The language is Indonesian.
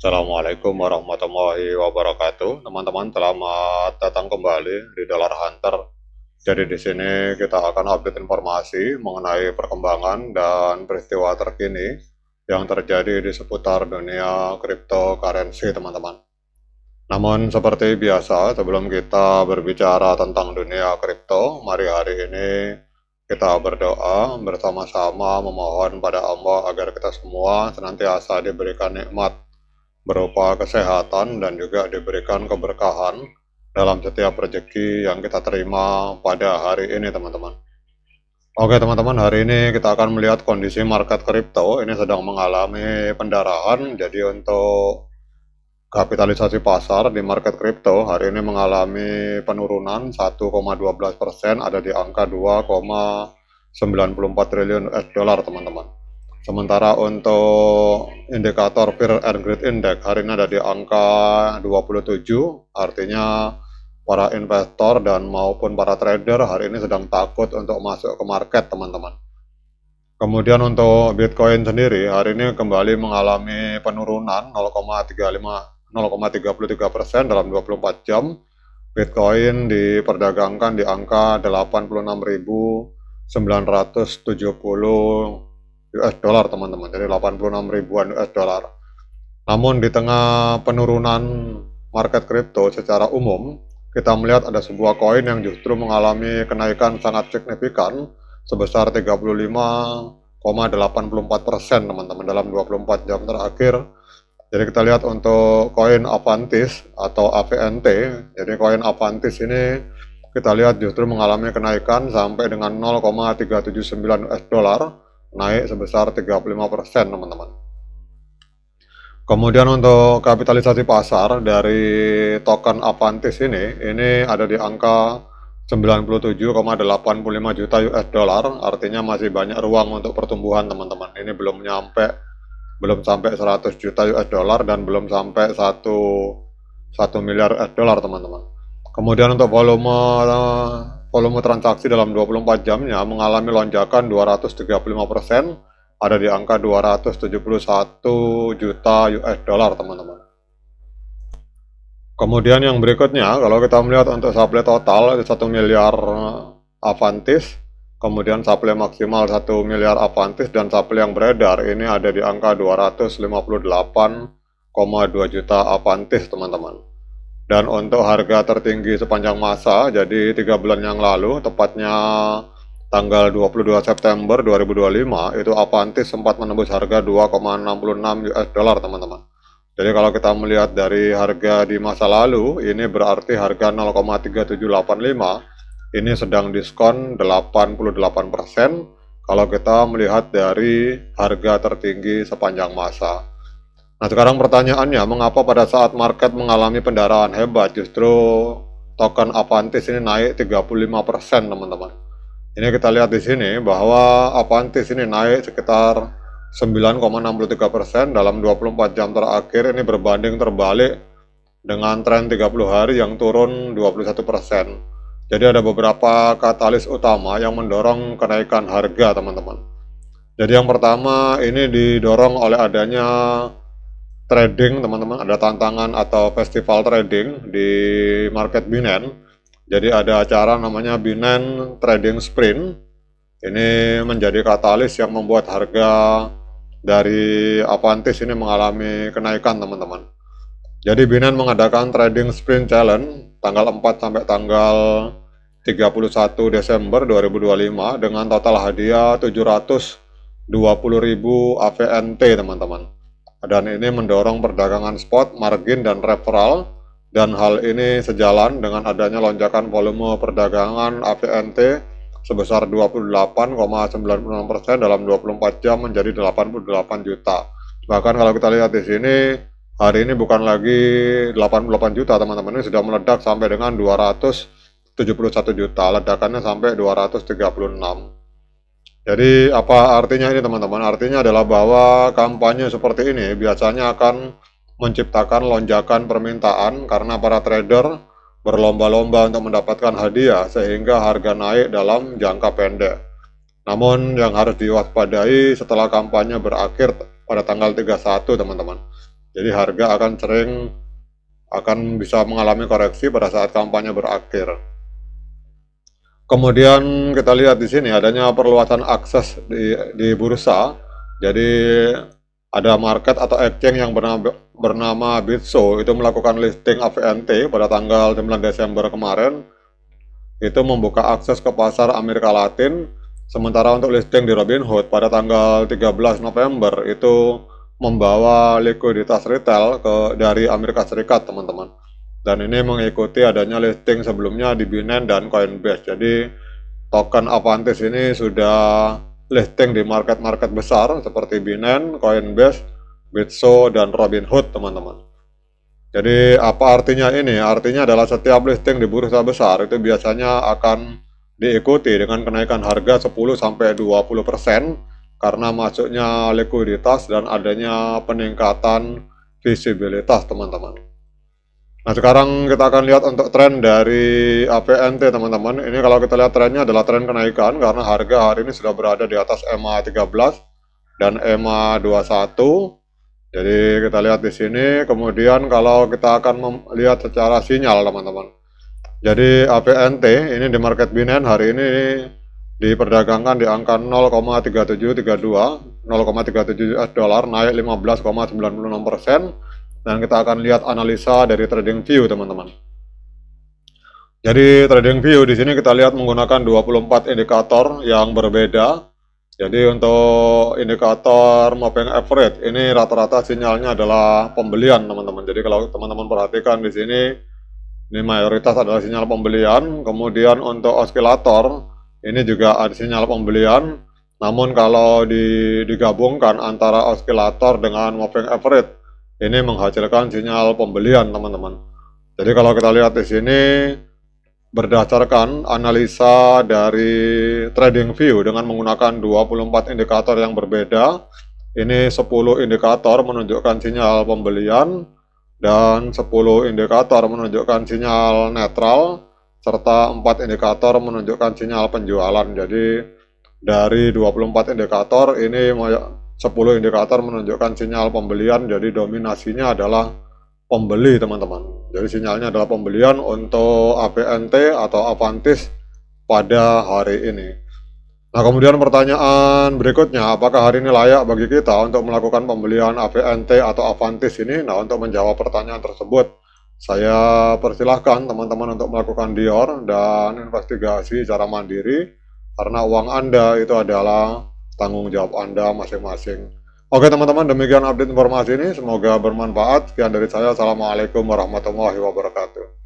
Assalamualaikum warahmatullahi wabarakatuh. Teman-teman, selamat datang kembali di Dollar Hunter. Jadi di sini kita akan update informasi mengenai perkembangan dan peristiwa terkini yang terjadi di seputar dunia cryptocurrency, teman-teman. Namun seperti biasa, sebelum kita berbicara tentang dunia kripto, mari hari ini kita berdoa bersama-sama memohon pada Allah agar kita semua senantiasa diberikan nikmat berupa kesehatan dan juga diberikan keberkahan dalam setiap rezeki yang kita terima pada hari ini, teman-teman. Oke, teman-teman, hari ini kita akan melihat kondisi market kripto ini sedang mengalami pendarahan. Jadi untuk kapitalisasi pasar di market kripto hari ini mengalami penurunan 1,12%, ada di angka 2,94 triliun US dollar, teman-teman. Sementara untuk indikator Fear and Greed Index hari ini ada di angka 27, artinya para investor dan maupun para trader hari ini sedang takut untuk masuk ke market, teman-teman. Kemudian untuk Bitcoin sendiri hari ini kembali mengalami penurunan 0,33% dalam 24 jam. Bitcoin diperdagangkan di angka 86.970 US dollar, teman-teman. Jadi 86 ribuan US dollar. Namun di tengah penurunan market kripto secara umum, kita melihat ada sebuah koin yang justru mengalami kenaikan sangat signifikan sebesar 35,84%, teman-teman, dalam 24 jam terakhir. Jadi kita lihat untuk koin Avantis atau AVNT. Jadi koin Avantis ini kita lihat justru mengalami kenaikan sampai dengan 0,379 US dollar, naik sebesar 35%, teman-teman. Kemudian untuk kapitalisasi pasar dari token Avantis ini ada di angka 97,85 juta US dollar, artinya masih banyak ruang untuk pertumbuhan, teman-teman. Ini belum sampai 100 juta US dollar dan belum sampai 1 miliar US dollar, teman-teman. Kemudian untuk volume transaksi dalam 24 jamnya mengalami lonjakan 235%, ada di angka 271 juta US dollar, teman-teman. Kemudian yang berikutnya, kalau kita melihat untuk supply total 1 miliar Avantis, kemudian supply maksimal 1 miliar Avantis, dan supply yang beredar ini ada di angka 258,2 juta Avantis, teman-teman. Dan untuk harga tertinggi sepanjang masa, jadi 3 bulan yang lalu, tepatnya tanggal 22 September 2025, itu Avantis sempat menembus harga 2,66 US dollar, teman-teman. Jadi kalau kita melihat dari harga di masa lalu, ini berarti harga 0,3785 ini sedang diskon 88%, kalau kita melihat dari harga tertinggi sepanjang masa. Nah, sekarang pertanyaannya, mengapa pada saat market mengalami pendarahan hebat justru token Avantis ini naik 35%, teman-teman. Ini kita lihat di sini bahwa Avantis ini naik sekitar 9,63% dalam 24 jam terakhir, ini berbanding terbalik dengan tren 30 hari yang turun 21%. Jadi ada beberapa katalis utama yang mendorong kenaikan harga, teman-teman. Jadi yang pertama ini didorong oleh adanya trading, teman-teman. Ada tantangan atau festival trading di market Binance. Jadi ada acara namanya Binance Trading Sprint. Ini menjadi katalis yang membuat harga dari Avantis ini mengalami kenaikan, teman-teman. Jadi Binance mengadakan Trading Sprint Challenge tanggal 4 sampai tanggal 31 Desember 2025 dengan total hadiah 720.000 AVNT, teman-teman. Dan ini mendorong perdagangan spot, margin, dan referral, dan hal ini sejalan dengan adanya lonjakan volume perdagangan AVNT sebesar 28,96% dalam 24 jam menjadi 88 juta. Bahkan kalau kita lihat di sini, hari ini bukan lagi 88 juta, teman-teman, ini sudah meledak sampai dengan 271 juta, ledakannya sampai 236. Jadi apa artinya ini, teman-teman? Artinya adalah bahwa kampanye seperti ini biasanya akan menciptakan lonjakan permintaan karena para trader berlomba-lomba untuk mendapatkan hadiah sehingga harga naik dalam jangka pendek. Namun yang harus diwaspadai setelah kampanye berakhir pada tanggal 31, teman-teman. Jadi harga akan bisa mengalami koreksi pada saat kampanye berakhir. Kemudian kita lihat di sini adanya perluasan akses di bursa. Jadi ada market atau exchange yang bernama Bitso itu melakukan listing AVNT pada tanggal 9 Desember kemarin. Itu membuka akses ke pasar Amerika Latin. Sementara untuk listing di Robinhood pada tanggal 13 November itu membawa likuiditas retail dari Amerika Serikat, teman-teman. Dan ini mengikuti adanya listing sebelumnya di Binance dan Coinbase. Jadi token Avantis ini sudah listing di market-market besar seperti Binance, Coinbase, Bitso, dan Robinhood, teman-teman. Jadi apa artinya ini? Artinya adalah setiap listing di bursa besar itu biasanya akan diikuti dengan kenaikan harga 10-20% karena masuknya likuiditas dan adanya peningkatan visibilitas, teman-teman. Nah, sekarang kita akan lihat untuk tren dari AVNT, teman-teman. Ini kalau kita lihat trennya adalah tren kenaikan karena harga hari ini sudah berada di atas EMA 13 dan EMA 21. Jadi kita lihat di sini. Kemudian kalau kita akan melihat secara sinyal, teman-teman. Jadi AVNT ini di market Binance hari ini diperdagangkan di angka 0,3732, 0,37 US dollar, naik 15,96%. Dan kita akan lihat analisa dari TradingView, teman-teman. Jadi TradingView di sini kita lihat menggunakan 24 indikator yang berbeda. Jadi untuk indikator moving average ini rata-rata sinyalnya adalah pembelian, teman-teman. Jadi kalau teman-teman perhatikan di sini, ini mayoritas adalah sinyal pembelian. Kemudian untuk osilator ini juga ada sinyal pembelian. Namun kalau digabungkan antara osilator dengan moving average, ini menghasilkan sinyal pembelian, teman-teman. Jadi kalau kita lihat di sini berdasarkan analisa dari TradingView dengan menggunakan 24 indikator yang berbeda, ini 10 indikator menunjukkan sinyal pembelian dan 10 indikator menunjukkan sinyal netral serta 4 indikator menunjukkan sinyal penjualan. Jadi dari 24 indikator ini 10 indikator menunjukkan sinyal pembelian, jadi dominasinya adalah pembeli, teman-teman. Jadi sinyalnya adalah pembelian untuk AVNT atau Avantis pada hari ini. Nah, kemudian pertanyaan berikutnya, apakah hari ini layak bagi kita untuk melakukan pembelian AVNT atau Avantis ini? Nah, untuk menjawab pertanyaan tersebut, saya persilahkan teman-teman untuk melakukan DIOR dan investigasi secara mandiri, karena uang Anda itu adalah tanggung jawab Anda masing-masing. Oke, teman-teman, demikian update informasi ini. Semoga bermanfaat. Sekian dari saya. Assalamualaikum warahmatullahi wabarakatuh.